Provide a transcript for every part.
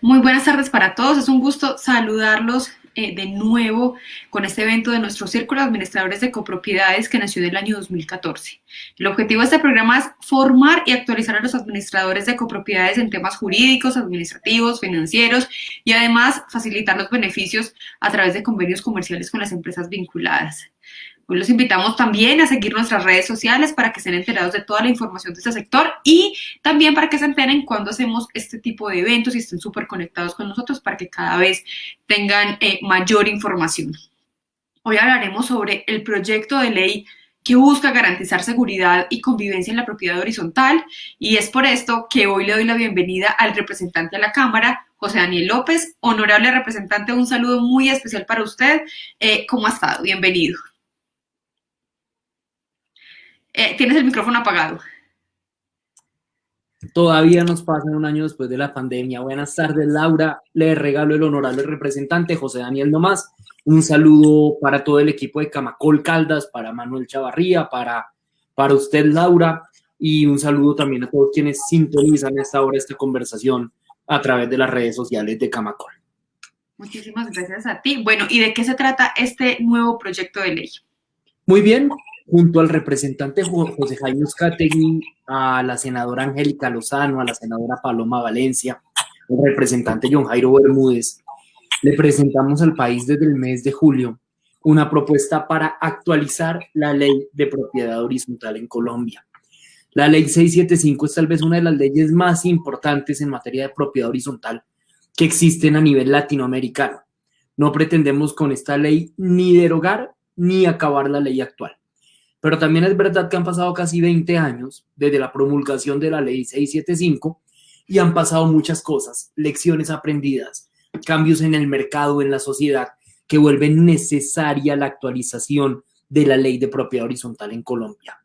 Muy buenas tardes para todos. Es un gusto saludarlos de nuevo con este evento de nuestro Círculo de Administradores de Copropiedades que nació en el año 2014. El objetivo de este programa es formar y actualizar a los administradores de copropiedades en temas jurídicos, administrativos, financieros y además facilitar los beneficios a través de convenios comerciales con las empresas vinculadas. Hoy los invitamos también a seguir nuestras redes sociales para que estén enterados de toda la información de este sector y también para que se enteren cuando hacemos este tipo de eventos y estén súper conectados con nosotros para que cada vez tengan mayor información. Hoy hablaremos sobre el proyecto de ley que busca garantizar seguridad y convivencia en la propiedad horizontal y es por esto que hoy le doy la bienvenida al representante de la Cámara, José Daniel López. Honorable representante, un saludo muy especial para usted. ¿Cómo ha estado? Bienvenido. Tienes el micrófono apagado. Todavía nos pasa un año después de la pandemia. Buenas tardes, Laura. Le regalo el honorable representante, José Daniel Nomás. Un saludo para todo el equipo de Camacol Caldas, para Manuel Chavarría, para usted, Laura, y un saludo también a todos quienes sintonizan a esta hora esta conversación a través de las redes sociales de Camacol. Muchísimas gracias a ti. Bueno, ¿y de qué se trata este nuevo proyecto de ley? Muy bien, junto al representante José Jaime Uzcategui, a la senadora Angélica Lozano, a la senadora Paloma Valencia, al representante John Jairo Bermúdez, le presentamos al país desde el mes de julio una propuesta para actualizar la ley de propiedad horizontal en Colombia. La ley 675 es tal vez una de las leyes más importantes en materia de propiedad horizontal que existen a nivel latinoamericano. No pretendemos con esta ley ni derogar ni acabar la ley actual. Pero también es verdad que han pasado casi 20 años desde la promulgación de la ley 675 y han pasado muchas cosas, lecciones aprendidas, cambios en el mercado, en la sociedad, que vuelven necesaria la actualización de la ley de propiedad horizontal en Colombia.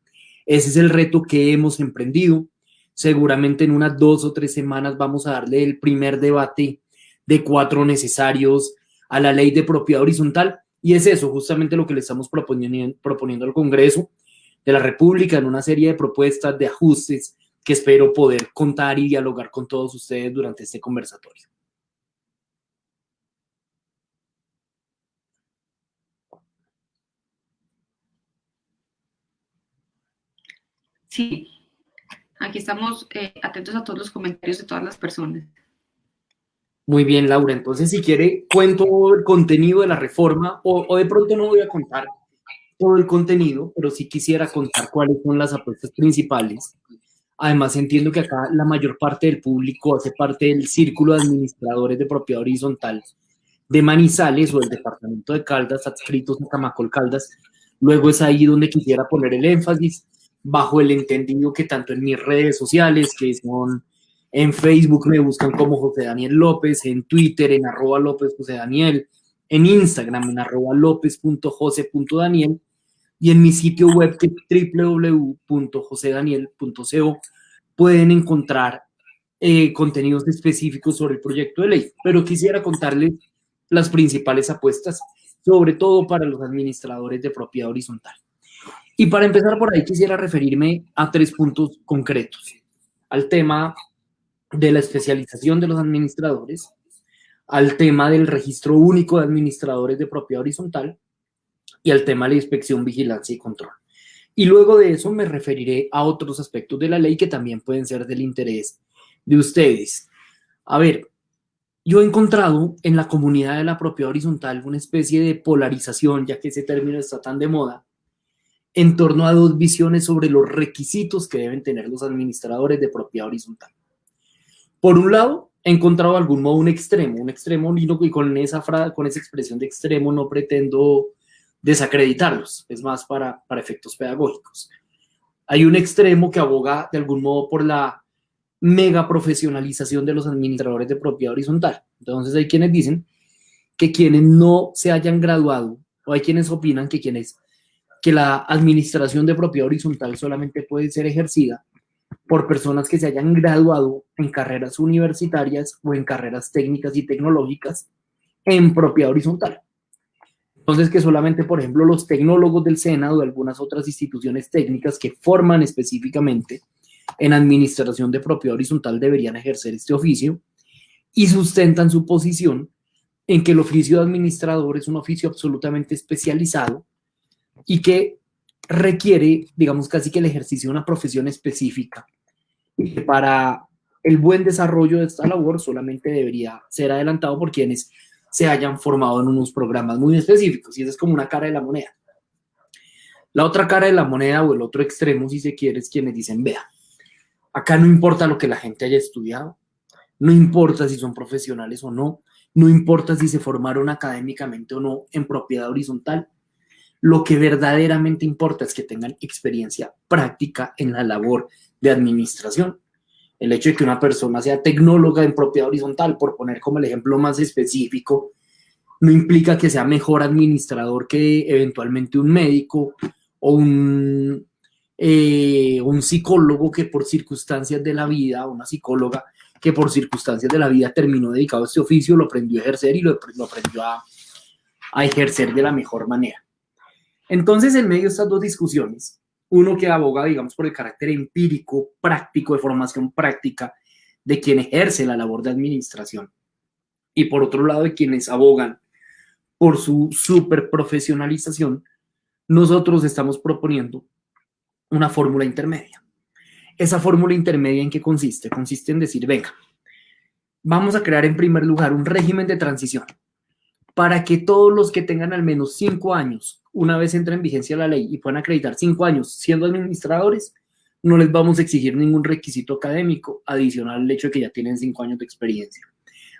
Ese es el reto que hemos emprendido. Seguramente en unas 2 o 3 semanas vamos a darle el primer debate de 4 necesarios a la ley de propiedad horizontal. Y es eso, justamente lo que le estamos proponiendo al Congreso de la República en una serie de propuestas, de ajustes que espero poder contar y dialogar con todos ustedes durante este conversatorio. Sí, aquí estamos atentos a todos los comentarios de todas las personas. Muy bien, Laura. Entonces, si quiere, cuento el contenido de la reforma o de pronto no voy a contar todo el contenido, pero sí quisiera contar cuáles son las apuestas principales. Además, entiendo que acá la mayor parte del público hace parte del círculo de administradores de propiedad horizontal de Manizales o del departamento de Caldas, adscritos a Camacol Caldas. Luego es ahí donde quisiera poner el énfasis, bajo el entendido que tanto en mis redes sociales, que son en Facebook me buscan como José Daniel López, en Twitter en @López José Daniel, en Instagram en @lopez.jose.daniel y en mi sitio web que es www.josedaniel.co pueden encontrar contenidos específicos sobre el proyecto de ley. Pero quisiera contarles las principales apuestas, sobre todo para los administradores de propiedad horizontal. Y para empezar por ahí quisiera referirme a 3 puntos concretos. Al tema de la especialización de los administradores, al tema del registro único de administradores de propiedad horizontal y al tema de la inspección, vigilancia y control. Y luego de eso me referiré a otros aspectos de la ley que también pueden ser del interés de ustedes. A ver, yo he encontrado en la comunidad de la propiedad horizontal una especie de polarización, ya que ese término está tan de moda, en torno a 2 visiones sobre los requisitos que deben tener los administradores de propiedad horizontal. Por un lado, he encontrado de algún modo un extremo y con esa expresión de extremo no pretendo desacreditarlos, es más para efectos pedagógicos. Hay un extremo que aboga de algún modo por la mega profesionalización de los administradores de propiedad horizontal. Entonces hay quienes dicen que quienes no se hayan graduado, o hay quienes opinan que la administración de propiedad horizontal solamente puede ser ejercida por personas que se hayan graduado en carreras universitarias o en carreras técnicas y tecnológicas en propiedad horizontal. Entonces, que solamente, por ejemplo, los tecnólogos del SENA o de algunas otras instituciones técnicas que forman específicamente en administración de propiedad horizontal deberían ejercer este oficio y sustentan su posición en que el oficio de administrador es un oficio absolutamente especializado y que requiere, digamos, casi que el ejercicio de una profesión específica, y que para el buen desarrollo de esta labor solamente debería ser adelantado por quienes se hayan formado en unos programas muy específicos, y esa es como una cara de la moneda. La otra cara de la moneda, o el otro extremo, si se quiere, es quienes dicen, vea, acá no importa lo que la gente haya estudiado, no importa si son profesionales o no, no importa si se formaron académicamente o no en propiedad horizontal, lo que verdaderamente importa es que tengan experiencia práctica en la labor de administración. El hecho de que una persona sea tecnóloga en propiedad horizontal, por poner como el ejemplo más específico, no implica que sea mejor administrador que eventualmente un médico o un psicólogo que por circunstancias de la vida, una psicóloga que por circunstancias de la vida terminó dedicado a este oficio, lo aprendió a ejercer y lo aprendió a ejercer de la mejor manera. Entonces, en medio de estas dos discusiones, uno que aboga, digamos, por el carácter empírico, práctico, de formación práctica de quien ejerce la labor de administración, y por otro lado de quienes abogan por su superprofesionalización, nosotros estamos proponiendo una fórmula intermedia. Esa fórmula intermedia, ¿en qué consiste? Consiste en decir, venga, vamos a crear en primer lugar un régimen de transición para que todos los que tengan al menos 5 años, una vez entra en vigencia la ley y puedan acreditar 5 años siendo administradores, no les vamos a exigir ningún requisito académico adicional al hecho de que ya tienen 5 años de experiencia.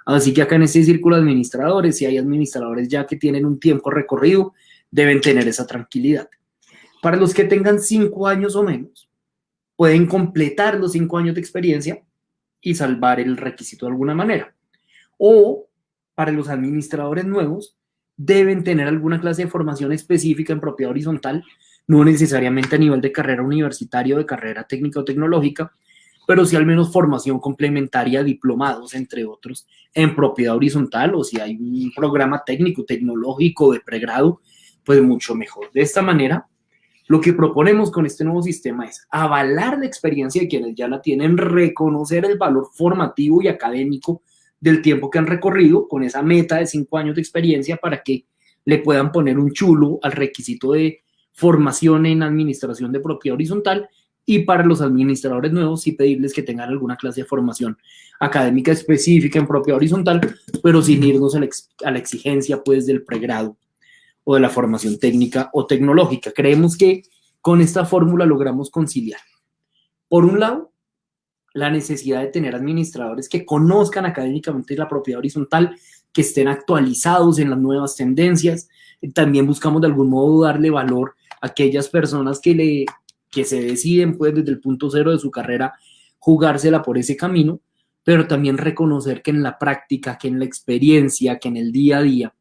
Así que acá en este círculo de administradores, si hay administradores ya que tienen un tiempo recorrido, deben tener esa tranquilidad. Para los que tengan 5 años o menos, pueden completar los 5 años de experiencia y salvar el requisito de alguna manera. O para los administradores nuevos, deben tener alguna clase de formación específica en propiedad horizontal, no necesariamente a nivel de carrera universitaria o de carrera técnica o tecnológica, pero sí al menos formación complementaria, diplomados, entre otros, en propiedad horizontal, o si hay un programa técnico, tecnológico de pregrado, pues mucho mejor. De esta manera, lo que proponemos con este nuevo sistema es avalar la experiencia de quienes ya la tienen, reconocer el valor formativo y académico del tiempo que han recorrido con esa meta de 5 años de experiencia para que le puedan poner un chulo al requisito de formación en administración de propiedad horizontal, y para los administradores nuevos sí pedirles que tengan alguna clase de formación académica específica en propiedad horizontal, pero sin irnos a la exigencia pues del pregrado o de la formación técnica o tecnológica. Creemos que con esta fórmula logramos conciliar, por un lado, la necesidad de tener administradores que conozcan académicamente la propiedad horizontal, que estén actualizados en las nuevas tendencias. También buscamos de algún modo darle valor a aquellas personas que se deciden pues desde el punto cero de su carrera jugársela por ese camino, pero también reconocer que en la práctica, que en la experiencia, que en el día a día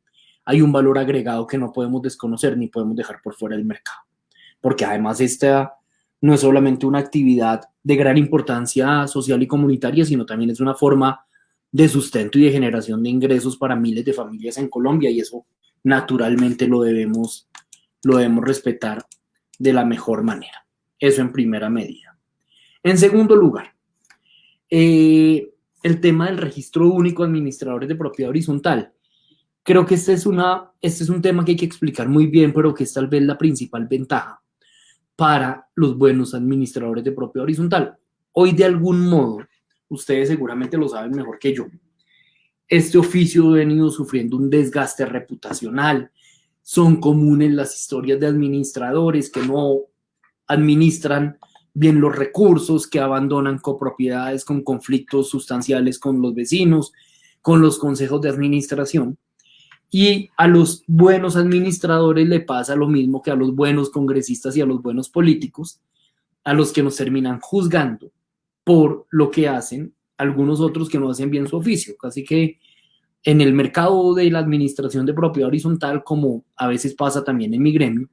hay un valor agregado que no podemos desconocer ni podemos dejar por fuera del mercado. Porque además esta no es solamente una actividad de gran importancia social y comunitaria, sino también es una forma de sustento y de generación de ingresos para miles de familias en Colombia, y eso naturalmente lo debemos respetar de la mejor manera. Eso en primera medida. En segundo lugar, el tema del registro único de administradores de propiedad horizontal. Creo que este es un tema que hay que explicar muy bien, pero que es tal vez la principal ventaja para los buenos administradores de propiedad horizontal. Hoy, de algún modo, ustedes seguramente lo saben mejor que yo, este oficio ha venido sufriendo un desgaste reputacional. Son comunes las historias de administradores que no administran bien los recursos, que abandonan copropiedades con conflictos sustanciales con los vecinos, con los consejos de administración. Y a los buenos administradores le pasa lo mismo que a los buenos congresistas y a los buenos políticos, a los que nos terminan juzgando por lo que hacen algunos otros que no hacen bien su oficio. Así que en el mercado de la administración de propiedad horizontal, como a veces pasa también en mi gremio,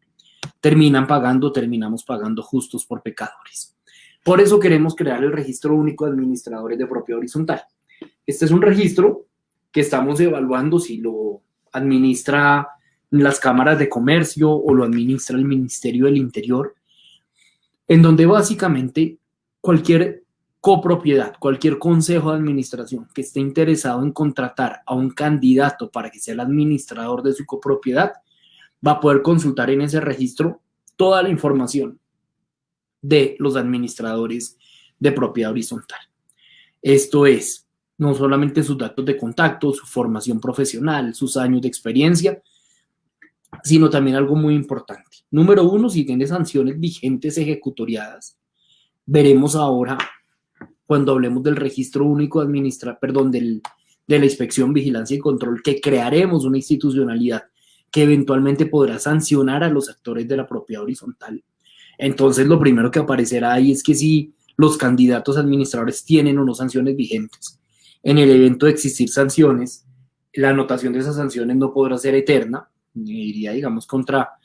terminamos pagando justos por pecadores. Por eso queremos crear el registro único de administradores de propiedad horizontal. Este es un registro que estamos evaluando si lo administra las cámaras de comercio o lo administra el Ministerio del Interior, en donde básicamente cualquier copropiedad, cualquier consejo de administración que esté interesado en contratar a un candidato para que sea el administrador de su copropiedad, va a poder consultar en ese registro toda la información de los administradores de propiedad horizontal. Esto es, no solamente sus datos de contacto, su formación profesional, sus años de experiencia, sino también algo muy importante. Número uno, si tiene sanciones vigentes ejecutoriadas. Veremos ahora, cuando hablemos del registro único de la inspección, vigilancia y control, que crearemos una institucionalidad que eventualmente podrá sancionar a los actores de la propiedad horizontal. Entonces, lo primero que aparecerá ahí es que si los candidatos administradores tienen o no sanciones vigentes. En el evento de existir sanciones, la anotación de esas sanciones no podrá ser eterna, iría, digamos, contra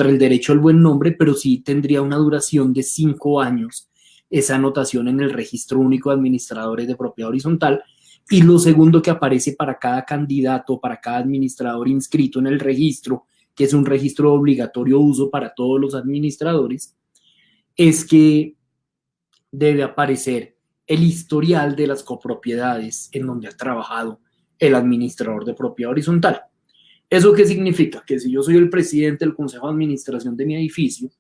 el derecho al buen nombre, pero sí tendría una duración de 5 años esa anotación en el registro único de administradores de propiedad horizontal. Y lo segundo que aparece para cada candidato, para cada administrador inscrito en el registro, que es un registro de obligatorio uso para todos los administradores, es que debe aparecer el historial de las copropiedades en donde ha trabajado el administrador de propiedad horizontal. ¿Eso qué significa? Que si yo soy el presidente del consejo de administración de mi edificio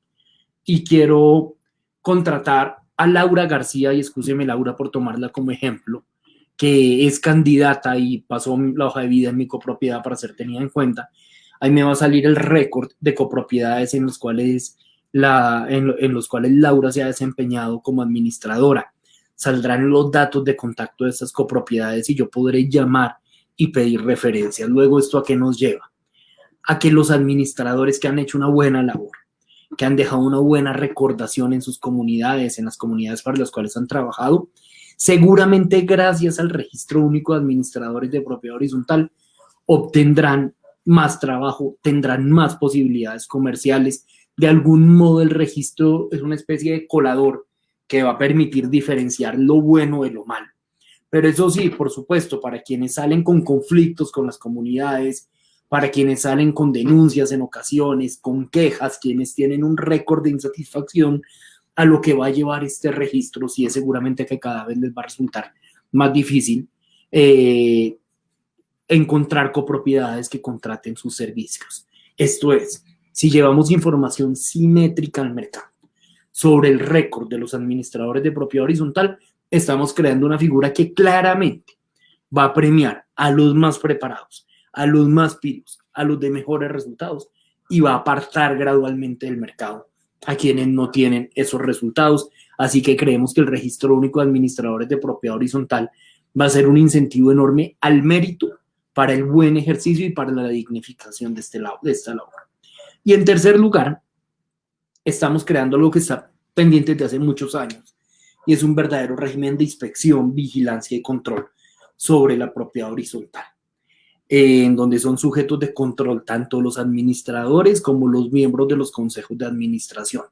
y quiero contratar a Laura García, y excúseme Laura por tomarla como ejemplo, que es candidata y pasó la hoja de vida en mi copropiedad para ser tenida en cuenta, ahí me va a salir el récord de copropiedades en los cuales Laura se ha desempeñado como administradora. Saldrán los datos de contacto de estas copropiedades y yo podré llamar y pedir referencias. Luego, ¿esto a qué nos lleva? A que los administradores que han hecho una buena labor, que han dejado una buena recordación en sus comunidades, en las comunidades para las cuales han trabajado, seguramente gracias al registro único de administradores de propiedad horizontal, obtendrán más trabajo, tendrán más posibilidades comerciales. De algún modo el registro es una especie de colador que va a permitir diferenciar lo bueno de lo malo. Pero eso sí, por supuesto, para quienes salen con conflictos con las comunidades, para quienes salen con denuncias en ocasiones, con quejas, quienes tienen un récord de insatisfacción, a lo que va a llevar este registro, sí es seguramente que cada vez les va a resultar más difícil encontrar copropiedades que contraten sus servicios. Esto es, si llevamos información simétrica al mercado sobre el récord de los administradores de propiedad horizontal, estamos creando una figura que claramente va a premiar a los más preparados, a los más pilos, a los de mejores resultados y va a apartar gradualmente del mercado a quienes no tienen esos resultados. Así que creemos que el registro único de administradores de propiedad horizontal va a ser un incentivo enorme al mérito para el buen ejercicio y para la dignificación de esta labor. Y en tercer lugar, estamos creando algo que está pendiente desde hace muchos años y es un verdadero régimen de inspección, vigilancia y control sobre la propiedad horizontal, en donde son sujetos de control tanto los administradores como los miembros de los consejos de administración.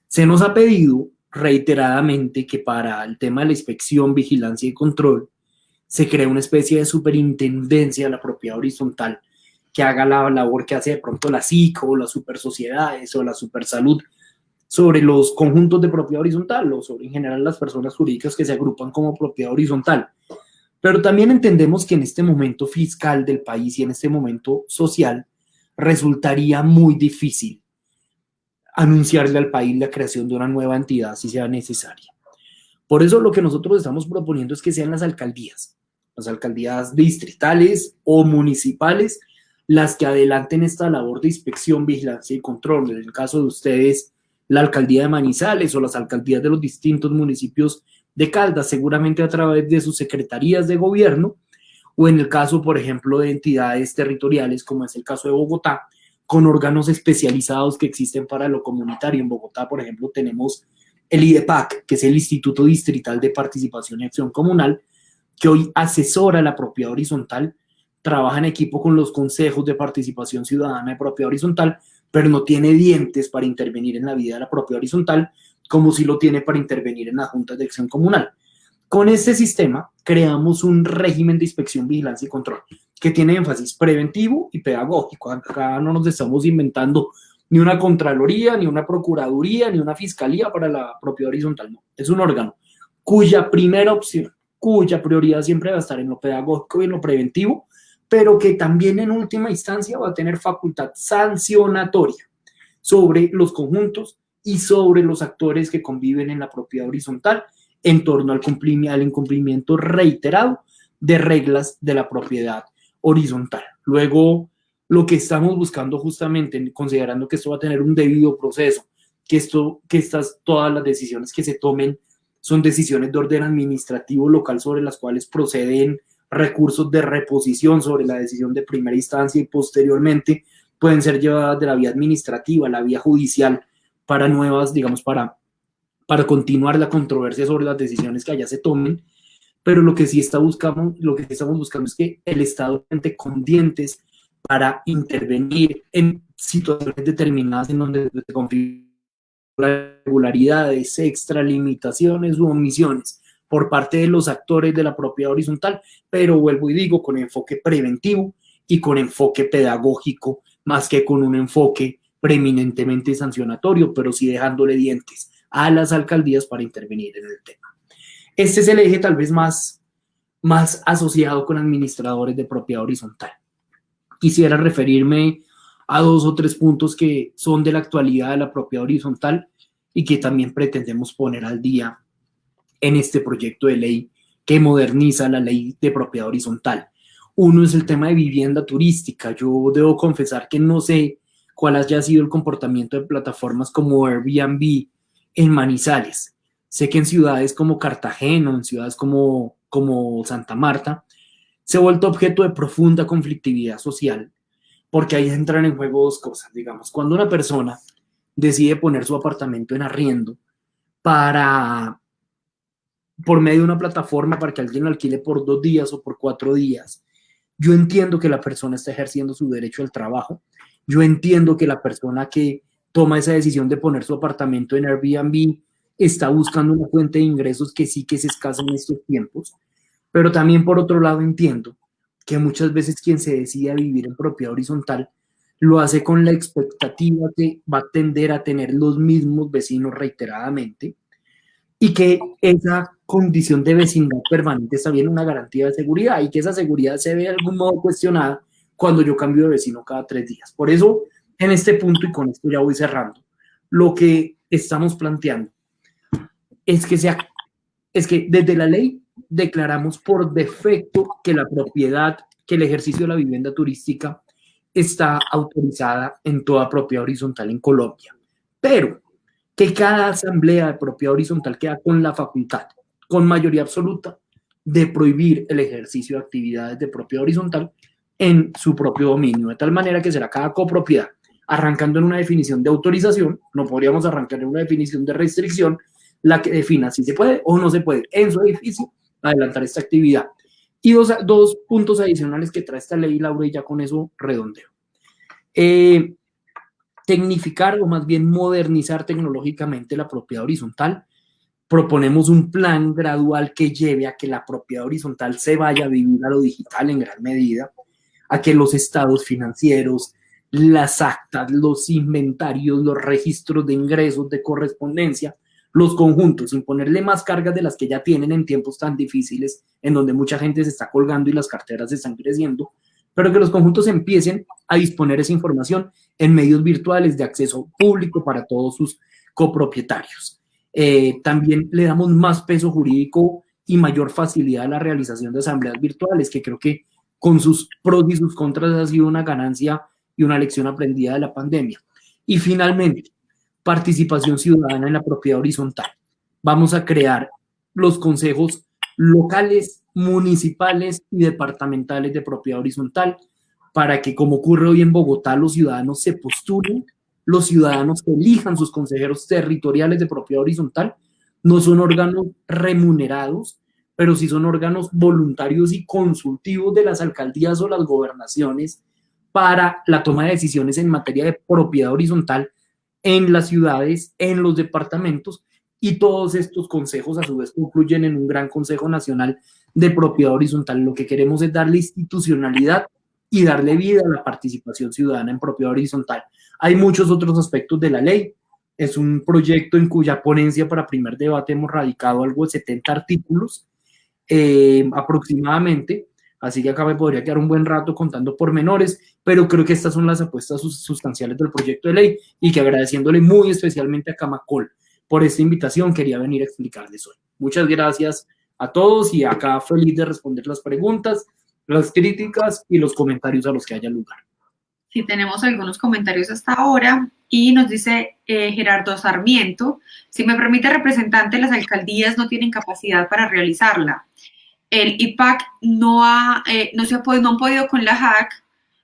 Se nos ha pedido reiteradamente que para el tema de la inspección, vigilancia y control se cree una especie de superintendencia de la propiedad horizontal que haga la labor que hace de pronto la SICO o las supersociedades o la supersalud sobre los conjuntos de propiedad horizontal o sobre en general las personas jurídicas que se agrupan como propiedad horizontal. Pero también entendemos que en este momento fiscal del país y en este momento social resultaría muy difícil anunciarle al país la creación de una nueva entidad si sea necesaria. Por eso lo que nosotros estamos proponiendo es que sean las alcaldías distritales o municipales, las que adelanten esta labor de inspección, vigilancia y control. En el caso de ustedes, la alcaldía de Manizales o las alcaldías de los distintos municipios de Caldas, seguramente a través de sus secretarías de gobierno, o en el caso, por ejemplo, de entidades territoriales, como es el caso de Bogotá, con órganos especializados que existen para lo comunitario. En Bogotá, por ejemplo, tenemos el IDEPAC, que es el Instituto Distrital de Participación y Acción Comunal, que hoy asesora la propiedad horizontal, trabaja en equipo con los consejos de participación ciudadana de propiedad horizontal, pero no tiene dientes para intervenir en la vida de la propiedad horizontal, como si lo tiene para intervenir en las juntas de acción comunal. Con este sistema creamos un régimen de inspección, vigilancia y control que tiene énfasis preventivo y pedagógico. Acá no nos estamos inventando ni una contraloría, ni una procuraduría, ni una fiscalía para la propiedad horizontal. No, es un órgano cuya primera opción, cuya prioridad siempre va a estar en lo pedagógico y en lo preventivo, pero que también en última instancia va a tener facultad sancionatoria sobre los conjuntos y sobre los actores que conviven en la propiedad horizontal en torno al incumplimiento reiterado de reglas de la propiedad horizontal. Luego, lo que estamos buscando justamente, considerando que esto va a tener un debido proceso, que todas las decisiones que se tomen son decisiones de orden administrativo local sobre las cuales proceden recursos de reposición sobre la decisión de primera instancia y posteriormente pueden ser llevadas de la vía administrativa a la vía judicial para nuevas, digamos, para continuar la controversia sobre las decisiones que allá se tomen, pero lo que estamos buscando es que el Estado cuente con dientes para intervenir en situaciones determinadas en donde se configuran irregularidades, extralimitaciones u omisiones por parte de los actores de la propiedad horizontal, pero vuelvo y digo, con enfoque preventivo y con enfoque pedagógico, más que con un enfoque preeminentemente sancionatorio, pero sí dejándole dientes a las alcaldías para intervenir en el tema. Este es el eje tal vez más asociado con administradores de propiedad horizontal. Quisiera referirme a 2 o 3 puntos que son de la actualidad de la propiedad horizontal y que también pretendemos poner al día en este proyecto de ley que moderniza la ley de propiedad horizontal. Uno es el tema de vivienda turística. Yo debo confesar que no sé cuál haya sido el comportamiento de plataformas como Airbnb en Manizales. Sé que en ciudades como Cartagena, en ciudades como Santa Marta, se ha vuelto objeto de profunda conflictividad social, porque ahí entran en juego 2 cosas, digamos. Cuando una persona decide poner su apartamento en arriendo por medio de una plataforma para que alguien lo alquile por 2 días o por 4 días, yo entiendo que la persona está ejerciendo su derecho al trabajo, yo entiendo que la persona que toma esa decisión de poner su apartamento en Airbnb está buscando una fuente de ingresos que sí que es escasa en estos tiempos, pero también por otro lado entiendo que muchas veces quien se decide a vivir en propiedad horizontal lo hace con la expectativa que va a tender a tener los mismos vecinos reiteradamente y que esa condición de vecindad permanente está bien una garantía de seguridad y que esa seguridad se ve de algún modo cuestionada cuando yo cambio de vecino cada 3 días. Por eso, en este punto, y con esto ya voy cerrando, lo que estamos planteando es que desde la ley declaramos por defecto que la propiedad, que el ejercicio de la vivienda turística está autorizada en toda propiedad horizontal en Colombia, pero que cada asamblea de propiedad horizontal queda con la facultad, con mayoría absoluta, de prohibir el ejercicio de actividades de propiedad horizontal en su propio dominio, de tal manera que será cada copropiedad, arrancando en una definición de autorización, no podríamos arrancar en una definición de restricción, la que defina si se puede o no se puede en su edificio adelantar esta actividad. Y 2 puntos adicionales que trae esta ley, Laura, y ya con eso redondeo. Tecnificar o más bien modernizar tecnológicamente la propiedad horizontal. Proponemos un plan gradual que lleve a que la propiedad horizontal se vaya a vivir a lo digital en gran medida, a que los estados financieros, las actas, los inventarios, los registros de ingresos, de correspondencia, los conjuntos, sin ponerle más cargas de las que ya tienen en tiempos tan difíciles, en donde mucha gente se está colgando y las carteras están creciendo, pero que los conjuntos empiecen a disponer esa información en medios virtuales de acceso público para todos sus copropietarios. También le damos más peso jurídico y mayor facilidad a la realización de asambleas virtuales, que creo que con sus pros y sus contras ha sido una ganancia y una lección aprendida de la pandemia. Y finalmente, participación ciudadana en la propiedad horizontal. Vamos a crear los consejos locales, municipales y departamentales de propiedad horizontal para que, como ocurre hoy en Bogotá, los ciudadanos se postulen, los ciudadanos elijan sus consejeros territoriales de propiedad horizontal. No son órganos remunerados, pero sí son órganos voluntarios y consultivos de las alcaldías o las gobernaciones para la toma de decisiones en materia de propiedad horizontal en las ciudades, en los departamentos, y todos estos consejos a su vez concluyen en un gran Consejo Nacional de Propiedad Horizontal. Lo que queremos es darle institucionalidad y darle vida a la participación ciudadana en propiedad horizontal. Hay muchos otros aspectos de la ley, Es un proyecto en cuya ponencia para primer debate hemos radicado algo de 70 artículos aproximadamente, así que acá me podría quedar un buen rato contando pormenores, pero creo que estas son las apuestas sustanciales del proyecto de ley y que agradeciéndole muy especialmente a Camacol por esta invitación quería venir a explicarles hoy. Muchas gracias a todos y acá feliz de responder las preguntas, las críticas y los comentarios a los que haya lugar. Sí, tenemos algunos comentarios hasta ahora y nos dice Gerardo Sarmiento, si me permite representante, las alcaldías no tienen capacidad para realizarla. El IPAC no han podido con la JAC,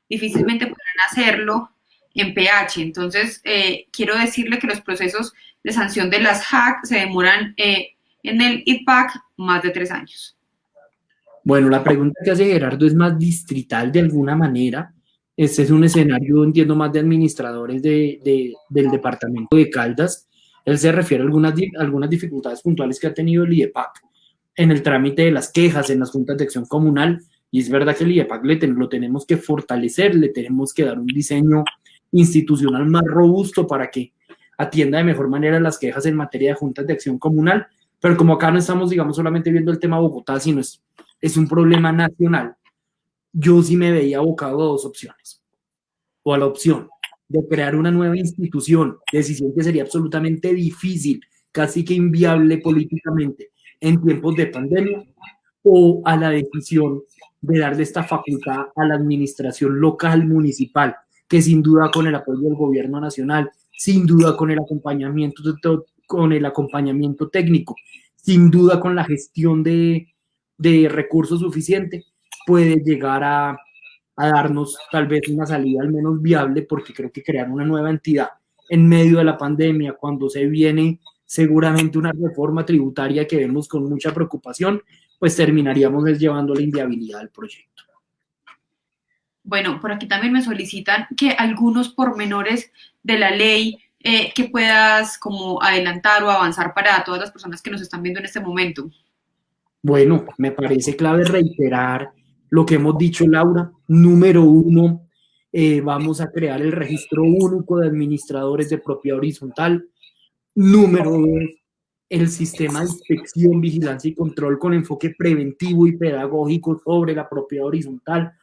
difícilmente podrán hacerlo en PH. Entonces, quiero decirle que los procesos de sanción de las JAC se demoran en el IPAC más de 3 años. Bueno, la pregunta que hace Gerardo es más distrital de alguna manera. Este es un escenario, entiendo, más de administradores del departamento de Caldas. Él se refiere a algunas dificultades puntuales que ha tenido el IEPAC en el trámite de las quejas en las juntas de acción comunal. Y es verdad que el IEPAC lo tenemos que fortalecer, le tenemos que dar un diseño institucional más robusto para que atienda de mejor manera las quejas en materia de juntas de acción comunal. Pero como acá no estamos, digamos, solamente viendo el tema Bogotá, sino es un problema nacional, yo sí me veía abocado a 2 opciones. O a la opción de crear una nueva institución, decisión que sería absolutamente difícil, casi que inviable políticamente en tiempos de pandemia, o a la decisión de darle esta facultad a la administración local municipal, que sin duda con el apoyo del gobierno nacional, sin duda con el acompañamiento técnico, sin duda con la gestión de recursos suficientes, puede llegar a darnos tal vez una salida al menos viable, porque creo que crear una nueva entidad en medio de la pandemia, cuando se viene seguramente una reforma tributaria que vemos con mucha preocupación, pues terminaríamos llevando a la inviabilidad del proyecto. Bueno, por aquí también me solicitan que algunos pormenores de la ley que puedas como adelantar o avanzar para todas las personas que nos están viendo en este momento. Bueno, me parece clave reiterar lo que hemos dicho, Laura. Número 1, vamos a crear el registro único de administradores de propiedad horizontal. Número 2, el sistema de inspección, vigilancia y control con enfoque preventivo y pedagógico sobre la propiedad horizontal.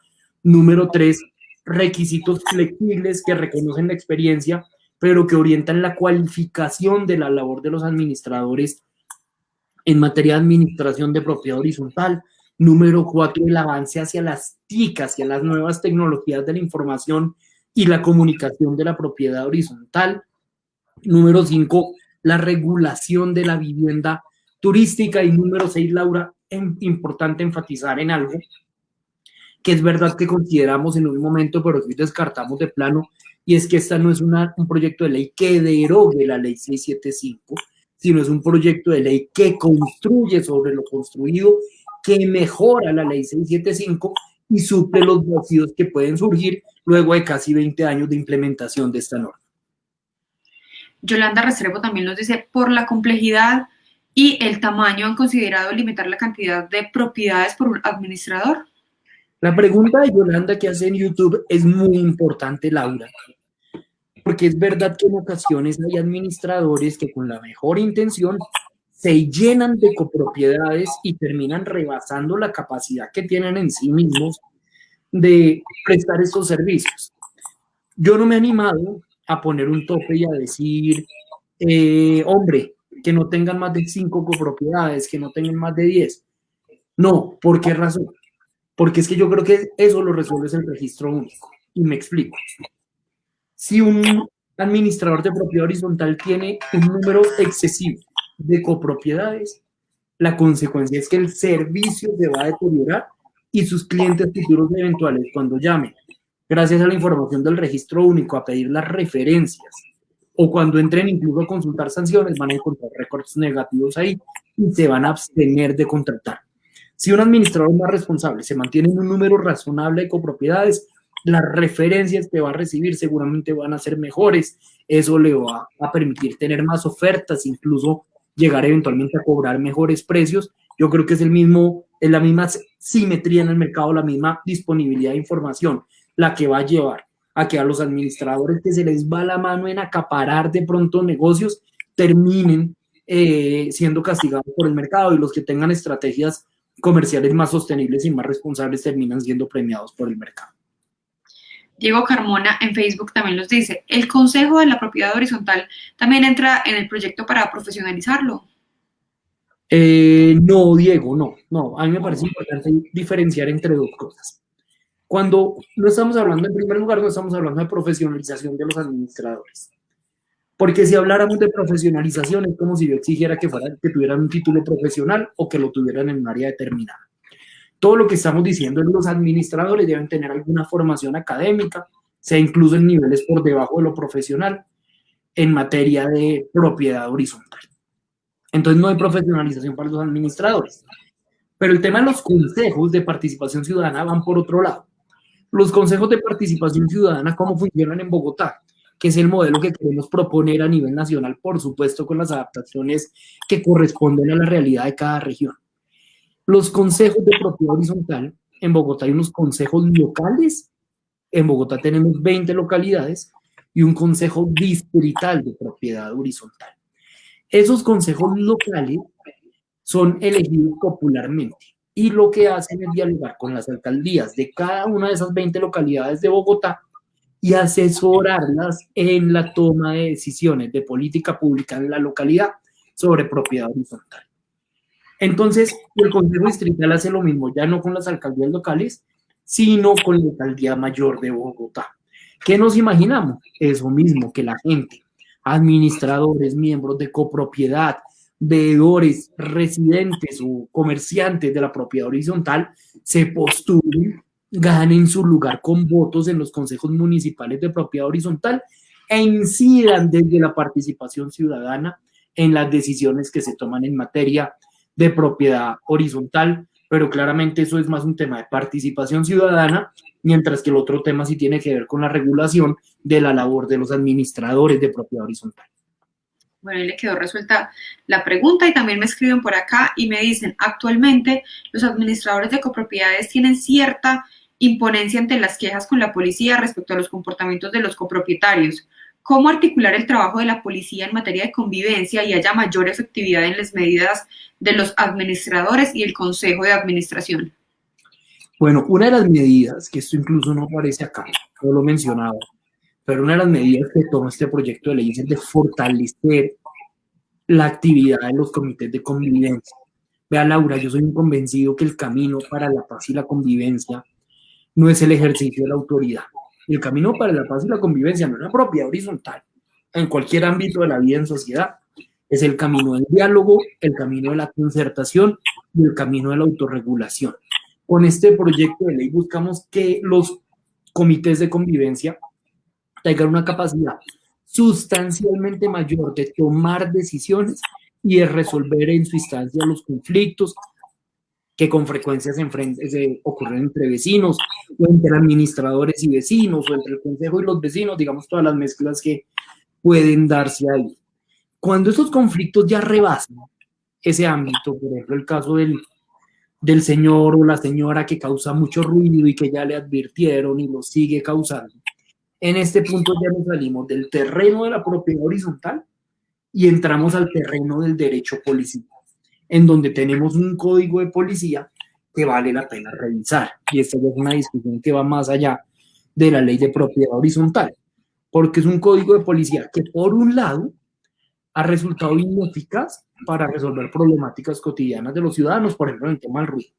Número 3, requisitos flexibles que reconocen la experiencia, pero que orientan la cualificación de la labor de los administradores en materia de administración de propiedad horizontal. Número 4, el avance hacia las TIC, hacia las nuevas tecnologías de la información y la comunicación de la propiedad horizontal. Número 5, la regulación de la vivienda turística. Y número 6, Laura, importante enfatizar en algo que es verdad que consideramos en un momento, pero hoy descartamos de plano, y es que esta no es un proyecto de ley que derogue la ley 675, sino es un proyecto de ley que construye sobre lo construido, que mejora la ley 675 y suple los vacíos que pueden surgir luego de casi 20 años de implementación de esta norma. Yolanda Restrepo también nos dice, por la complejidad y el tamaño, ¿han considerado limitar la cantidad de propiedades por un administrador? La pregunta de Yolanda que hace en YouTube es muy importante, Laura, porque es verdad que en ocasiones hay administradores que con la mejor intención se llenan de copropiedades y terminan rebasando la capacidad que tienen en sí mismos de prestar estos servicios. Yo no me he animado a poner un tope y a decir, hombre, que no tengan más de 5 copropiedades, que no tengan más de 10. No, ¿por qué razón? Porque es que yo creo que eso lo resuelve el registro único. Y me explico. Si un administrador de propiedad horizontal tiene un número excesivo de copropiedades, la consecuencia es que el servicio se va a deteriorar y sus clientes futuros eventuales, cuando llamen, gracias a la información del registro único, a pedir las referencias, o cuando entren incluso a consultar sanciones, van a encontrar récords negativos ahí y se van a abstener de contratar. Si un administrador más responsable se mantiene en un número razonable de copropiedades, las referencias que va a recibir seguramente van a ser mejores. Eso le va a permitir tener más ofertas, incluso llegar eventualmente a cobrar mejores precios. Yo creo que es la misma simetría en el mercado, la misma disponibilidad de información, la que va a llevar a que a los administradores que se les va la mano en acaparar de pronto negocios terminen siendo castigados por el mercado, y los que tengan estrategias comerciales más sostenibles y más responsables terminan siendo premiados por el mercado. Diego Carmona en Facebook también nos dice, ¿el Consejo de la Propiedad Horizontal también entra en el proyecto para profesionalizarlo? No, Diego, no. A mí me parece importante diferenciar entre dos cosas. Cuando no estamos hablando, en primer lugar, no estamos hablando de profesionalización de los administradores. Porque si habláramos de profesionalización, es como si yo exigiera que tuvieran un título profesional o que lo tuvieran en un área determinada. Todo lo que estamos diciendo es que los administradores deben tener alguna formación académica, sea incluso en niveles por debajo de lo profesional, en materia de propiedad horizontal. Entonces no hay profesionalización para los administradores. Pero el tema de los consejos de participación ciudadana van por otro lado. Los consejos de participación ciudadana, ¿cómo funcionan en Bogotá? Que es el modelo que queremos proponer a nivel nacional, por supuesto, con las adaptaciones que corresponden a la realidad de cada región. Los consejos de propiedad horizontal, en Bogotá hay unos consejos locales, en Bogotá tenemos 20 localidades y un consejo distrital de propiedad horizontal. Esos consejos locales son elegidos popularmente y lo que hacen es dialogar con las alcaldías de cada una de esas 20 localidades de Bogotá y asesorarlas en la toma de decisiones de política pública en la localidad sobre propiedad horizontal. Entonces, el Consejo Distrital hace lo mismo, ya no con las alcaldías locales, sino con la Alcaldía Mayor de Bogotá. ¿Qué nos imaginamos? Eso mismo, que la gente, administradores, miembros de copropiedad, veedores, residentes o comerciantes de la propiedad horizontal, se postulen, ganen su lugar con votos en los consejos municipales de propiedad horizontal e incidan desde la participación ciudadana en las decisiones que se toman en materia de propiedad horizontal, pero claramente eso es más un tema de participación ciudadana, mientras que el otro tema sí tiene que ver con la regulación de la labor de los administradores de propiedad horizontal. Bueno, ahí le quedó resuelta la pregunta y también me escriben por acá y me dicen, actualmente los administradores de copropiedades tienen cierta imponencia ante las quejas con la policía respecto a los comportamientos de los copropietarios. ¿Cómo articular el trabajo de la policía en materia de convivencia y haya mayor efectividad en las medidas de los administradores y el consejo de administración? Bueno, una de las medidas, que esto incluso no aparece acá, no lo mencionaba, pero una de las medidas que toma este proyecto de ley es el de fortalecer la actividad de los comités de convivencia. Vea, Laura, yo soy un convencido que el camino para la paz y la convivencia no es el ejercicio de la autoridad. El camino para la paz y la convivencia no es la propiedad horizontal. En cualquier ámbito de la vida en sociedad, es el camino del diálogo, el camino de la concertación y el camino de la autorregulación. Con este proyecto de ley buscamos que los comités de convivencia tengan una capacidad sustancialmente mayor de tomar decisiones y de resolver en su instancia los conflictos que con frecuencia se ocurren entre vecinos, o entre administradores y vecinos, o entre el consejo y los vecinos, digamos, todas las mezclas que pueden darse ahí. Cuando esos conflictos ya rebasan ese ámbito, por ejemplo, el caso del señor o la señora que causa mucho ruido y que ya le advirtieron y lo sigue causando, en este punto ya nos salimos del terreno de la propiedad horizontal y entramos al terreno del derecho policial, en donde tenemos un código de policía que vale la pena revisar. Y esta ya es una discusión que va más allá de la ley de propiedad horizontal, porque es un código de policía que, por un lado, ha resultado ineficaz para resolver problemáticas cotidianas de los ciudadanos, por ejemplo, en el tema del ruido.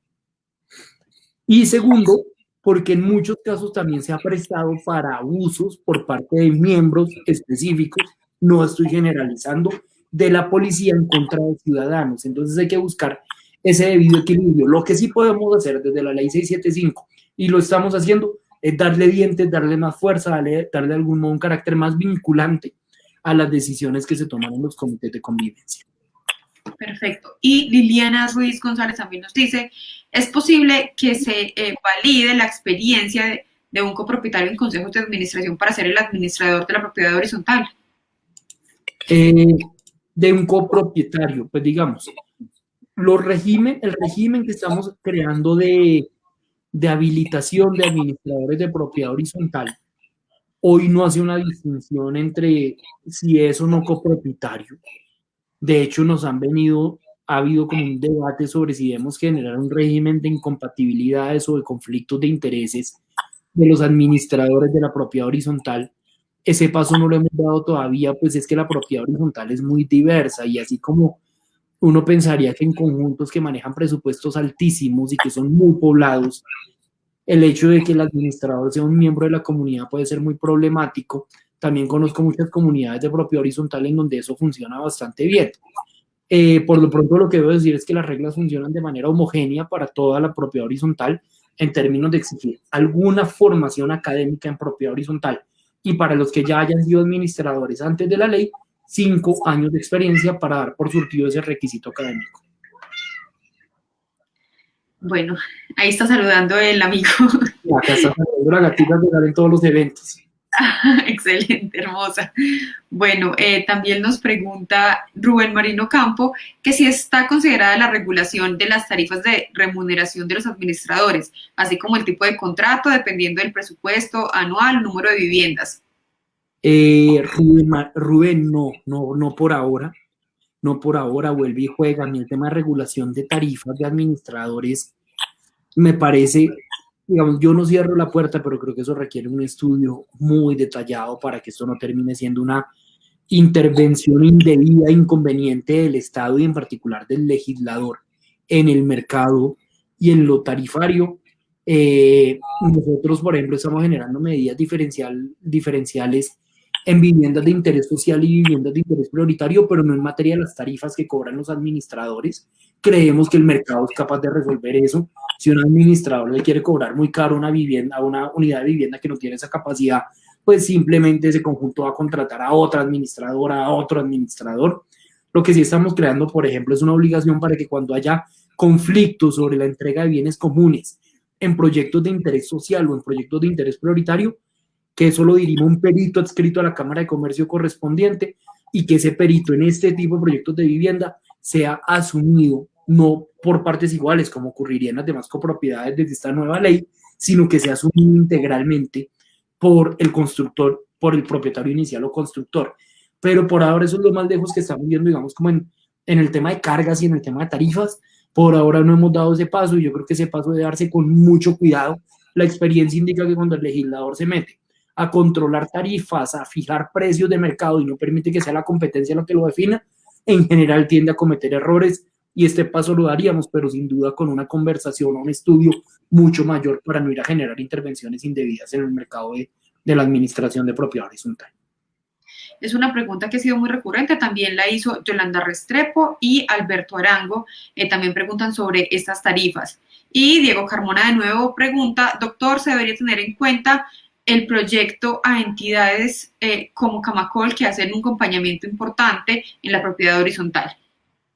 Y segundo, porque en muchos casos también se ha prestado para abusos por parte de miembros específicos, no estoy generalizando, de la policía en contra de ciudadanos. Entonces hay que buscar ese debido equilibrio. Lo que sí podemos hacer desde la ley 675, y lo estamos haciendo, es darle dientes, darle más fuerza, darle de algún modo un carácter más vinculante a las decisiones que se toman en los comités de convivencia. Perfecto. Y Liliana Ruiz González también nos dice, ¿es posible que se valide la experiencia de un copropietario en consejos de administración para ser el administrador de la propiedad horizontal? De un copropietario, pues digamos, el régimen que estamos creando de habilitación de administradores de propiedad horizontal hoy no hace una distinción entre si es o no copropietario. De hecho, ha habido como un debate sobre si debemos generar un régimen de incompatibilidades o de conflictos de intereses de los administradores de la propiedad horizontal. Ese paso no lo hemos dado todavía, pues es que la propiedad horizontal es muy diversa y así como uno pensaría que en conjuntos que manejan presupuestos altísimos y que son muy poblados, el hecho de que el administrador sea un miembro de la comunidad puede ser muy problemático. También conozco muchas comunidades de propiedad horizontal en donde eso funciona bastante bien. Por lo pronto lo que debo decir es que las reglas funcionan de manera homogénea para toda la propiedad horizontal en términos de exigir alguna formación académica en propiedad horizontal y para los que ya hayan sido administradores antes de la ley, 5 años de experiencia para dar por surtido ese requisito académico. Bueno, ahí está saludando el amigo. Acá está saludando la gatita de dar en todos los eventos. Excelente, hermosa. Bueno, también nos pregunta Rubén Marino Campo que si está considerada la regulación de las tarifas de remuneración de los administradores, así como el tipo de contrato, dependiendo del presupuesto anual, número de viviendas. Rubén, no por ahora. No por ahora, vuelve y juega. A mí el tema de regulación de tarifas de administradores me parece, digamos, yo no cierro la puerta, pero creo que eso requiere un estudio muy detallado para que esto no termine siendo una intervención indebida, inconveniente del Estado y en particular del legislador en el mercado y en lo tarifario. Nosotros, por ejemplo, estamos generando medidas diferenciales en viviendas de interés social y viviendas de interés prioritario, pero no en materia de las tarifas que cobran los administradores. Creemos que el mercado es capaz de resolver eso. Si un administrador le quiere cobrar muy caro una vivienda, una unidad de vivienda que no tiene esa capacidad, pues simplemente ese conjunto va a contratar a otra administradora, a otro administrador. Lo que sí estamos creando, por ejemplo, es una obligación para que cuando haya conflictos sobre la entrega de bienes comunes en proyectos de interés social o en proyectos de interés prioritario, que eso lo dirima un perito adscrito a la Cámara de Comercio correspondiente y que ese perito en este tipo de proyectos de vivienda sea asumido no por partes iguales, como ocurriría en las demás copropiedades desde esta nueva ley, sino que sea asumido integralmente por el constructor, por el propietario inicial o constructor. Pero por ahora eso es lo más lejos que estamos viendo, digamos, como en el tema de cargas y en el tema de tarifas. Por ahora no hemos dado ese paso y yo creo que ese paso debe darse con mucho cuidado. La experiencia indica que cuando el legislador se mete a controlar tarifas, a fijar precios de mercado y no permite que sea la competencia lo que lo defina, en general tiende a cometer errores y este paso lo daríamos, pero sin duda con una conversación o un estudio mucho mayor para no ir a generar intervenciones indebidas en el mercado de la administración de propiedad horizontal. Es una pregunta que ha sido muy recurrente, también la hizo Yolanda Restrepo y Alberto Arango, también preguntan sobre estas tarifas. Y Diego Carmona de nuevo pregunta, doctor, ¿se debería tener en cuenta el proyecto a entidades como Camacol que hacen un acompañamiento importante en la propiedad horizontal?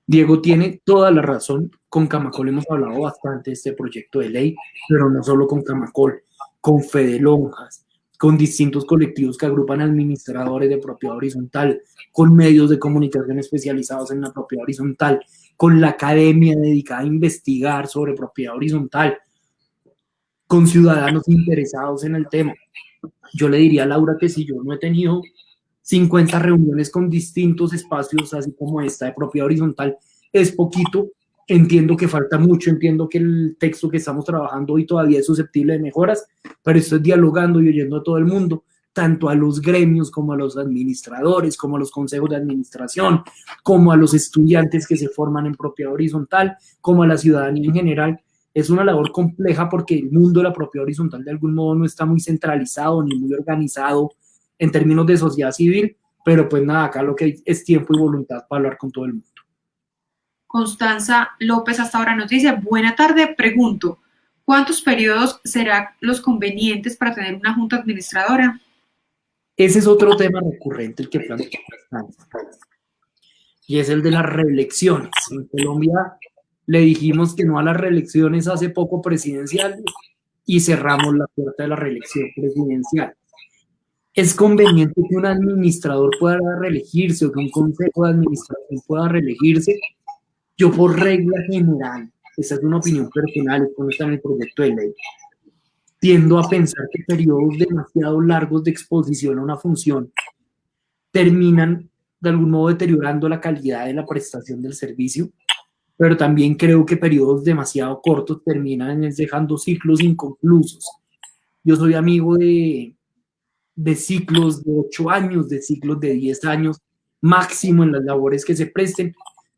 Diego tiene toda la razón. Con Camacol hemos hablado bastante de este proyecto de ley, pero no solo con Camacol, con Fede Lonjas, con distintos colectivos que agrupan administradores de propiedad horizontal, con medios de comunicación especializados en la propiedad horizontal, con la academia dedicada a investigar sobre propiedad horizontal, con ciudadanos interesados en el tema. Yo le diría a Laura que si yo no he tenido 50 reuniones con distintos espacios, así como esta de propiedad horizontal, es poquito. Entiendo que falta mucho, entiendo que el texto que estamos trabajando hoy todavía es susceptible de mejoras, pero estoy dialogando y oyendo a todo el mundo, tanto a los gremios como a los administradores, como a los consejos de administración, como a los estudiantes que se forman en propiedad horizontal, como a la ciudadanía en general. Es una labor compleja porque el mundo de la propiedad horizontal de algún modo no está muy centralizado ni muy organizado en términos de sociedad civil, pero pues nada, acá lo que hay es tiempo y voluntad para hablar con todo el mundo. Constanza López hasta ahora nos dice, buena tarde, pregunto, ¿cuántos periodos serán los convenientes para tener una junta administradora? Ese es otro tema recurrente el que plantea Constanza, y es el de las reelecciones. En Colombia le dijimos que no a las reelecciones hace poco presidenciales y cerramos la puerta de la reelección presidencial. ¿Es conveniente que un administrador pueda reelegirse o que un consejo de administración pueda reelegirse? Yo por regla general, esa es una opinión personal, esto no está en el proyecto de ley, tiendo a pensar que periodos demasiado largos de exposición a una función terminan de algún modo deteriorando la calidad de la prestación del servicio, pero también creo que periodos demasiado cortos terminan dejando ciclos inconclusos. Yo soy amigo de ciclos de 8 años, de ciclos de 10 años máximo en las labores que se presten,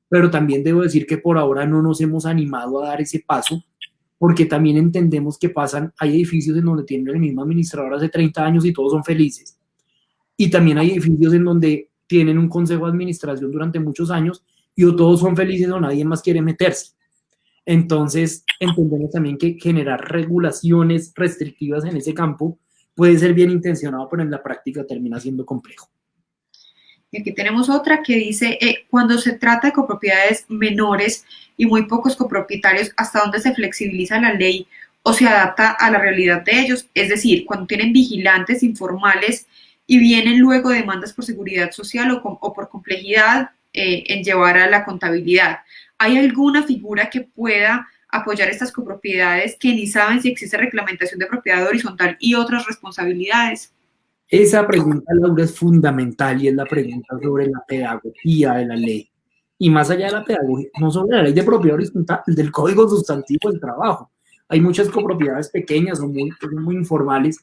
pero también debo decir que por ahora no nos hemos animado a dar ese paso, porque también entendemos que hay edificios en donde tienen el mismo administrador hace 30 años y todos son felices, y también hay edificios en donde tienen un consejo de administración durante muchos años y o todos son felices o nadie más quiere meterse. Entonces, entendemos también que generar regulaciones restrictivas en ese campo puede ser bien intencionado, pero en la práctica termina siendo complejo. Y aquí tenemos otra que dice, cuando se trata de copropiedades menores y muy pocos copropietarios, ¿hasta dónde se flexibiliza la ley o se adapta a la realidad de ellos? Es decir, cuando tienen vigilantes informales y vienen luego demandas por seguridad social o por complejidad en llevar a la contabilidad. ¿Hay alguna figura que pueda apoyar estas copropiedades que ni saben si existe reglamentación de propiedad horizontal y otras responsabilidades? Esa pregunta, Laura, es fundamental y es la pregunta sobre la pedagogía de la ley. Y más allá de la pedagogía, no sobre la ley de propiedad horizontal, del Código Sustantivo del Trabajo. Hay muchas copropiedades pequeñas o muy informales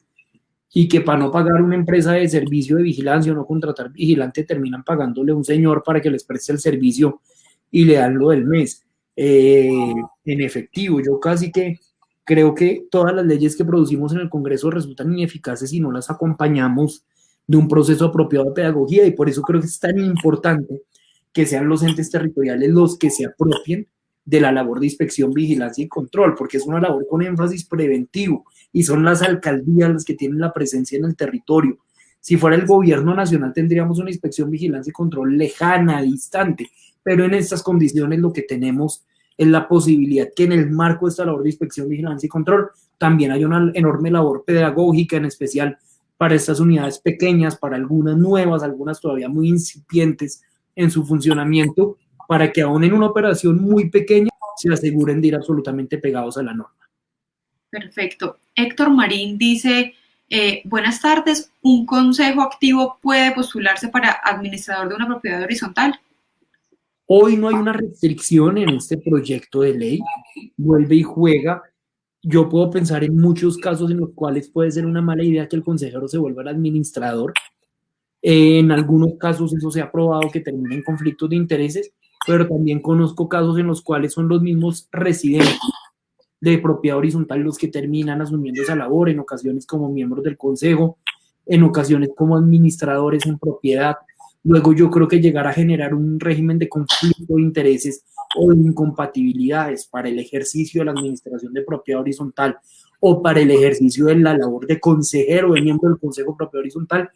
y que para no pagar una empresa de servicio de vigilancia o no contratar vigilante terminan pagándole a un señor para que les preste el servicio y le dan lo del mes en efectivo. Yo casi que creo que todas las leyes que producimos en el Congreso resultan ineficaces si no las acompañamos de un proceso apropiado de pedagogía, y por eso creo que es tan importante que sean los entes territoriales los que se apropien de la labor de inspección, vigilancia y control, porque es una labor con énfasis preventivo y son las alcaldías las que tienen la presencia en el territorio. Si fuera el gobierno nacional tendríamos una inspección, vigilancia y control lejana, distante, pero en estas condiciones lo que tenemos es la posibilidad que en el marco de esta labor de inspección, vigilancia y control también hay una enorme labor pedagógica, en especial para estas unidades pequeñas, para algunas nuevas, algunas todavía muy incipientes en su funcionamiento, para que aún en una operación muy pequeña se aseguren de ir absolutamente pegados a la norma. Perfecto. Héctor Marín dice, buenas tardes, ¿un consejo activo puede postularse para administrador de una propiedad horizontal? Hoy no hay una restricción en este proyecto de ley, vuelve y juega. Yo puedo pensar en muchos casos en los cuales puede ser una mala idea que el consejero se vuelva el administrador. En algunos casos eso se ha probado que termina en conflictos de intereses, pero también conozco casos en los cuales son los mismos residentes de propiedad horizontal los que terminan asumiendo esa labor, en ocasiones como miembros del consejo, en ocasiones como administradores en propiedad. Luego yo creo que llegar a generar un régimen de conflicto de intereses o de incompatibilidades para el ejercicio de la administración de propiedad horizontal o para el ejercicio de la labor de consejero, de miembro del consejo de propiedad horizontal,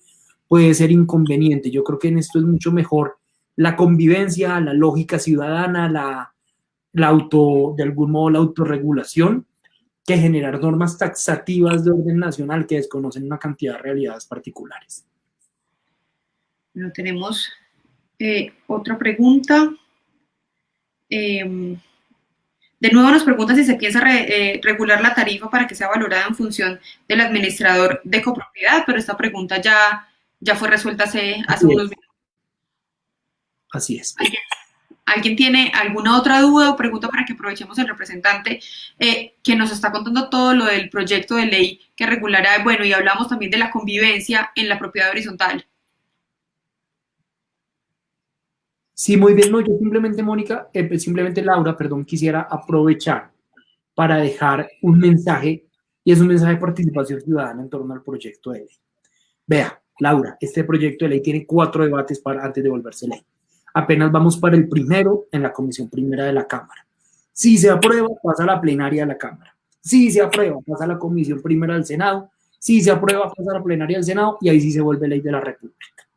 puede ser inconveniente. Yo creo que en esto es mucho mejor la convivencia, la lógica ciudadana, de algún modo la autorregulación, que generar normas taxativas de orden nacional que desconocen una cantidad de realidades particulares. Bueno, tenemos otra pregunta. De nuevo nos pregunta si se piensa regular la tarifa para que sea valorada en función del administrador de copropiedad, pero esta pregunta ya fue resuelta hace unos minutos. Así es. ¿Alguien tiene alguna otra duda o pregunta para que aprovechemos el representante que nos está contando todo lo del proyecto de ley que regulará, bueno, y hablamos también de la convivencia en la propiedad horizontal? Sí, muy bien. No, yo simplemente, Laura, quisiera aprovechar para dejar un mensaje, y es un mensaje de participación ciudadana en torno al proyecto de ley. Vea, Laura, este proyecto de ley tiene 4 debates antes de volverse ley. Apenas vamos para el primero en la Comisión Primera de la Cámara. Si se aprueba, pasa a la plenaria de la Cámara. Si se aprueba, pasa a la Comisión Primera del Senado. Si se aprueba, pasa a la plenaria del Senado y ahí sí se vuelve ley de la República.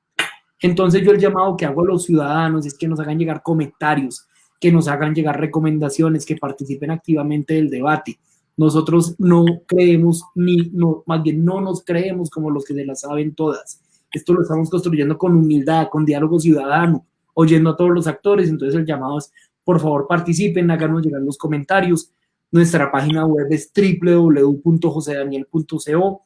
Entonces yo el llamado que hago a los ciudadanos es que nos hagan llegar comentarios, que nos hagan llegar recomendaciones, que participen activamente del debate. Nosotros no creemos, más bien no nos creemos como los que se las saben todas. Esto lo estamos construyendo con humildad, con diálogo ciudadano, oyendo a todos los actores. Entonces el llamado es, por favor, participen, háganos llegar los comentarios. Nuestra página web es www.josedaniel.co.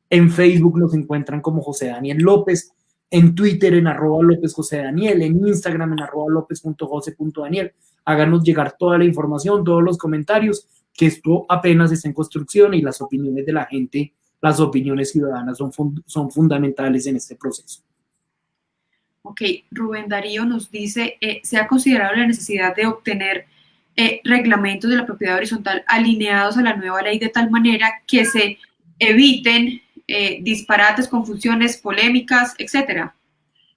En Facebook nos encuentran como José Daniel López, en Twitter en @LópezJoseDaniel, en Instagram en @López.Jose.Daniel. Háganos llegar toda la información, todos los comentarios, que esto apenas está en construcción y las opiniones de la gente, las opiniones ciudadanas son fundamentales en este proceso. Ok, Rubén Darío nos dice, ¿se ha considerado la necesidad de obtener reglamentos de la propiedad horizontal alineados a la nueva ley de tal manera que se eviten disparates, confusiones, polémicas, etcétera?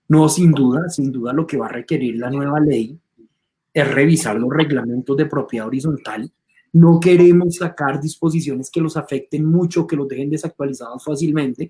No, sin duda lo que va a requerir la nueva ley es revisar los reglamentos de propiedad horizontal. No queremos sacar disposiciones que los afecten mucho, que los dejen desactualizados fácilmente,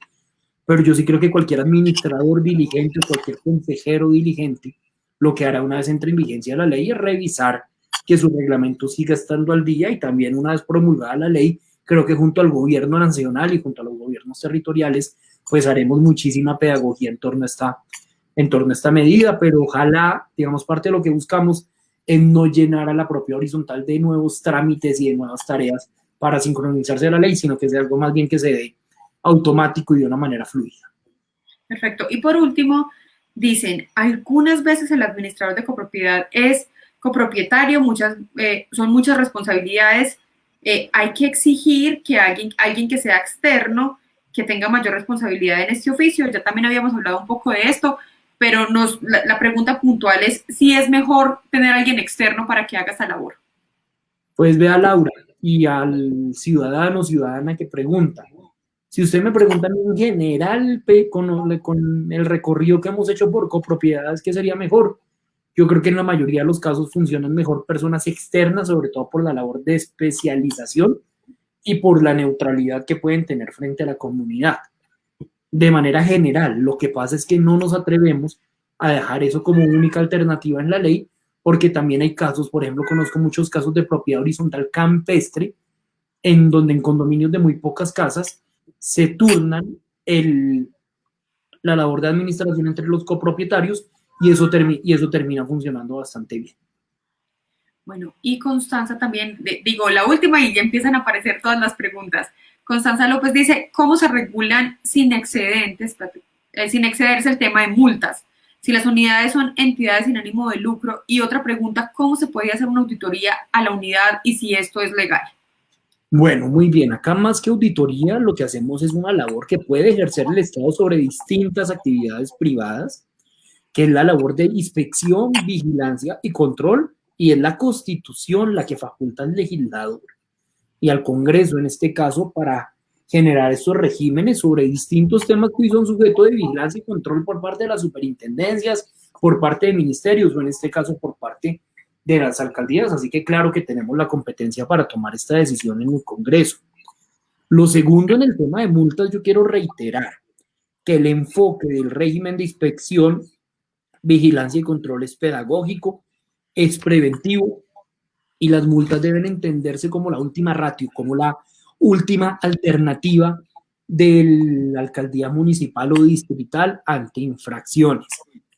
pero yo sí creo que cualquier administrador diligente, cualquier consejero diligente, lo que hará una vez entre en vigencia la ley es revisar que su reglamento siga estando al día, y también una vez promulgada la ley, creo que junto al gobierno nacional y junto a los gobiernos territoriales, pues haremos muchísima pedagogía en torno a esta medida, pero ojalá, digamos, parte de lo que buscamos es no llenar a la propiedad horizontal de nuevos trámites y de nuevas tareas para sincronizarse a la ley, sino que sea algo más bien que se dé automático y de una manera fluida. Perfecto. Y por último, dicen, algunas veces el administrador de copropiedad es copropietario, son muchas responsabilidades, hay que exigir que alguien que sea externo, que tenga mayor responsabilidad en este oficio. Ya también habíamos hablado un poco de esto, pero la pregunta puntual es si es mejor tener a alguien externo para que haga esa labor. Pues ve a Laura y al ciudadano, ciudadana que pregunta. Si usted me pregunta en general, con el recorrido que hemos hecho por copropiedades, ¿qué sería mejor? Yo creo que en la mayoría de los casos funcionan mejor personas externas, sobre todo por la labor de especialización y por la neutralidad que pueden tener frente a la comunidad. De manera general, lo que pasa es que no nos atrevemos a dejar eso como única alternativa en la ley, porque también hay casos, por ejemplo, conozco muchos casos de propiedad horizontal campestre, en donde en condominios de muy pocas casas se turnan la labor de administración entre los copropietarios, y eso termina funcionando bastante bien. Bueno, y Constanza también, digo la última y ya empiezan a aparecer todas las preguntas. Constanza López dice, ¿cómo se regulan sin excedentes, sin excederse el tema de multas? Si las unidades son entidades sin ánimo de lucro. Y otra pregunta, ¿cómo se puede hacer una auditoría a la unidad y si esto es legal? Bueno, muy bien. Acá más que auditoría, lo que hacemos es una labor que puede ejercer el Estado sobre distintas actividades privadas, que es la labor de inspección, vigilancia y control, y es la Constitución la que faculta al legislador y al Congreso, en este caso, para generar estos regímenes sobre distintos temas que hoy son sujetos de vigilancia y control por parte de las superintendencias, por parte de ministerios, o en este caso por parte de las alcaldías. Así que claro que tenemos la competencia para tomar esta decisión en el Congreso. Lo segundo, en el tema de multas, yo quiero reiterar que el enfoque del régimen de inspección, vigilancia y control es pedagógico, es preventivo, y las multas deben entenderse como la última ratio, como la última alternativa de la alcaldía municipal o distrital ante infracciones.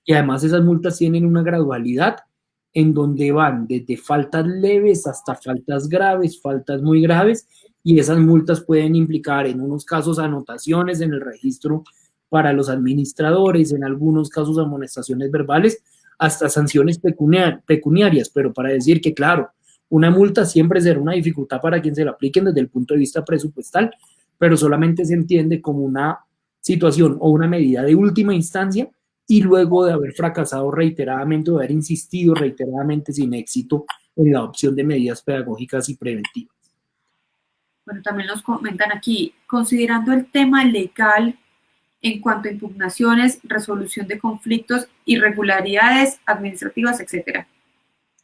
Y además esas multas tienen una gradualidad en donde van desde faltas leves hasta faltas graves, faltas muy graves, y esas multas pueden implicar en unos casos anotaciones en el registro para los administradores, en algunos casos amonestaciones verbales, hasta sanciones pecuniarias, pero para decir que, claro, una multa siempre será una dificultad para quien se la apliquen desde el punto de vista presupuestal, pero solamente se entiende como una situación o una medida de última instancia, y luego de haber fracasado reiteradamente o de haber insistido reiteradamente sin éxito en la adopción de medidas pedagógicas y preventivas. Bueno, también nos comentan aquí, considerando el tema legal en cuanto a impugnaciones, resolución de conflictos, irregularidades administrativas, etcétera.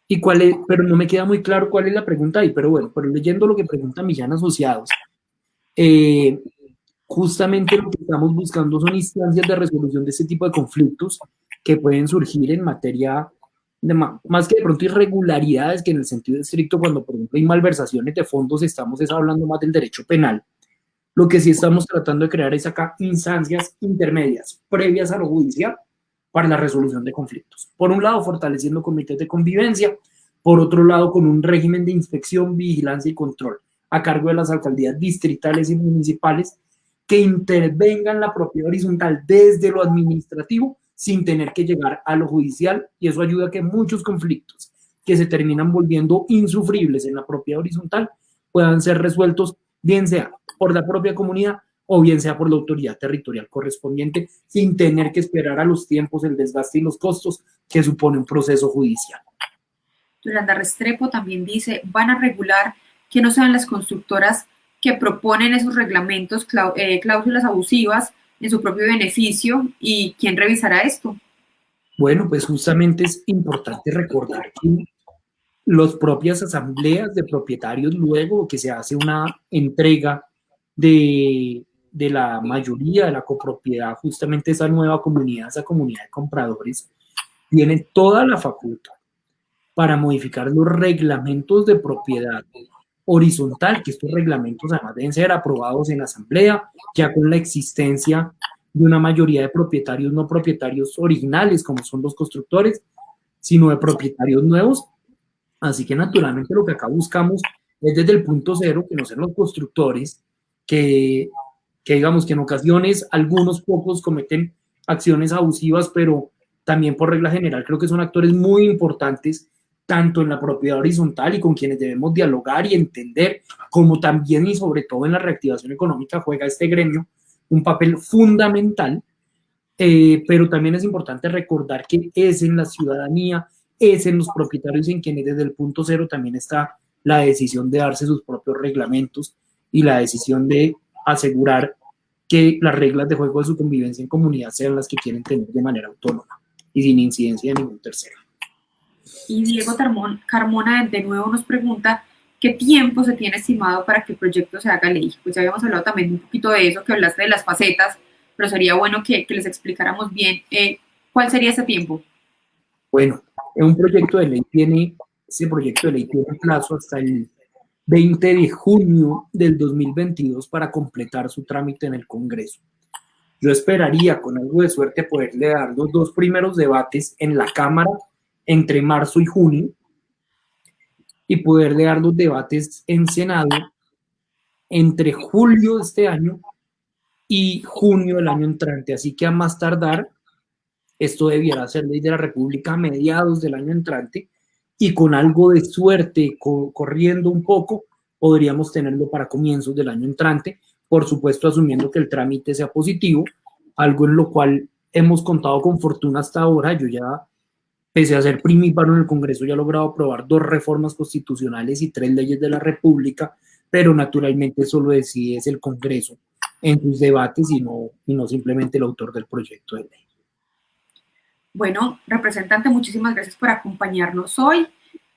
¿Y cuál es? Pero no me queda muy claro cuál es la pregunta ahí, pero bueno, pero leyendo lo que pregunta Millán Asociados, justamente lo que estamos buscando son instancias de resolución de este tipo de conflictos que pueden surgir en materia de más que de pronto irregularidades, que en el sentido estricto, cuando por ejemplo hay malversaciones de fondos, estamos hablando más del derecho penal. Lo que sí estamos tratando de crear es acá instancias intermedias, previas a lo judicial, para la resolución de conflictos. Por un lado, fortaleciendo comités de convivencia, Por otro lado, con un régimen de inspección, vigilancia y control a cargo de las alcaldías distritales y municipales que intervengan la propiedad horizontal desde lo administrativo sin tener que llegar a lo judicial, y eso ayuda a que muchos conflictos que se terminan volviendo insufribles en la propiedad horizontal puedan ser resueltos, bien sea por la propia comunidad o bien sea por la autoridad territorial correspondiente, sin tener que esperar a los tiempos, el desgaste y los costos que supone un proceso judicial. Yolanda Restrepo también dice, van a regular que no sean las constructoras que proponen esos reglamentos, cláusulas abusivas en su propio beneficio, y ¿quién revisará esto? Bueno, pues justamente es importante recordar que las propias asambleas de propietarios, luego que se hace una entrega de la mayoría de la copropiedad, justamente esa nueva comunidad, esa comunidad de compradores, tiene toda la facultad para modificar los reglamentos de propiedad horizontal, que estos reglamentos además deben ser aprobados en asamblea, ya con la existencia de una mayoría de propietarios, no propietarios originales, como son los constructores, sino de propietarios nuevos. Así que naturalmente lo que acá buscamos es desde el punto cero, que no sean los constructores, que digamos que en ocasiones algunos pocos cometen acciones abusivas, pero también por regla general creo que son actores muy importantes tanto en la propiedad horizontal y con quienes debemos dialogar y entender, como también y sobre todo en la reactivación económica juega este gremio un papel fundamental, pero también es importante recordar que es en la ciudadanía, es en los propietarios en quienes desde el punto cero también está la decisión de darse sus propios reglamentos y la decisión de asegurar que las reglas de juego de su convivencia en comunidad sean las que quieren tener de manera autónoma y sin incidencia de ningún tercero. Y Diego Carmona de nuevo nos pregunta, ¿qué tiempo se tiene estimado para que el proyecto se haga ley? Pues ya habíamos hablado también un poquito de eso, que hablaste de las facetas, pero sería bueno que les explicáramos bien cuál sería ese tiempo. Bueno, un proyecto de ley ese proyecto de ley tiene plazo hasta el 20 de junio del 2022 para completar su trámite en el Congreso. Yo esperaría, con algo de suerte, poderle dar los dos primeros debates en la Cámara entre marzo y junio y poderle dar los debates en Senado entre julio de este año y junio del año entrante. Así que a más tardar, esto debiera ser ley de la República a mediados del año entrante, y con algo de suerte, corriendo un poco, podríamos tenerlo para comienzos del año entrante, por supuesto asumiendo que el trámite sea positivo, algo en lo cual hemos contado con fortuna hasta ahora. Yo ya, pese a ser primíparo en el Congreso, ya he logrado aprobar 2 reformas constitucionales y 3 leyes de la República, pero naturalmente eso lo decide es el Congreso en sus debates y no simplemente el autor del proyecto de ley. Bueno, representante, muchísimas gracias por acompañarnos hoy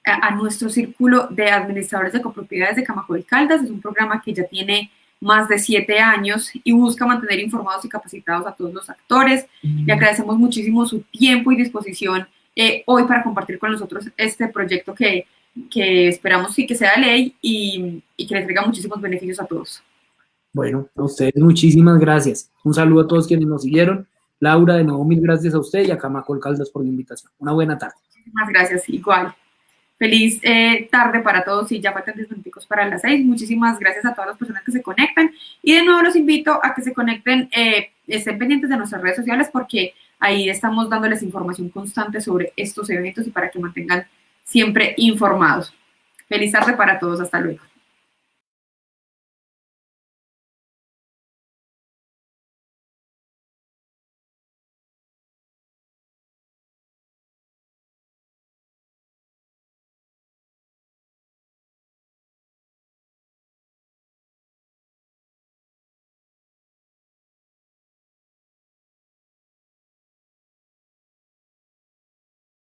a nuestro círculo de administradores de copropiedades de Camacuay Caldas. Es un programa que ya tiene más de 7 años y busca mantener informados y capacitados a todos los actores. Le agradecemos muchísimo su tiempo y disposición hoy para compartir con nosotros este proyecto que esperamos sí que sea ley y que les traiga muchísimos beneficios a todos. Bueno, a ustedes muchísimas gracias. Un saludo a todos quienes nos siguieron. Laura, de nuevo, mil gracias a usted y a Camacuay Caldas por la invitación. Una buena tarde. Muchísimas gracias, igual. Feliz tarde para todos y ya faltan 10 minutos para las 6. Muchísimas gracias a todas las personas que se conectan y de nuevo los invito a que se conecten, estén pendientes de nuestras redes sociales porque ahí estamos dándoles información constante sobre estos eventos y para que mantengan siempre informados. Feliz tarde para todos, hasta luego.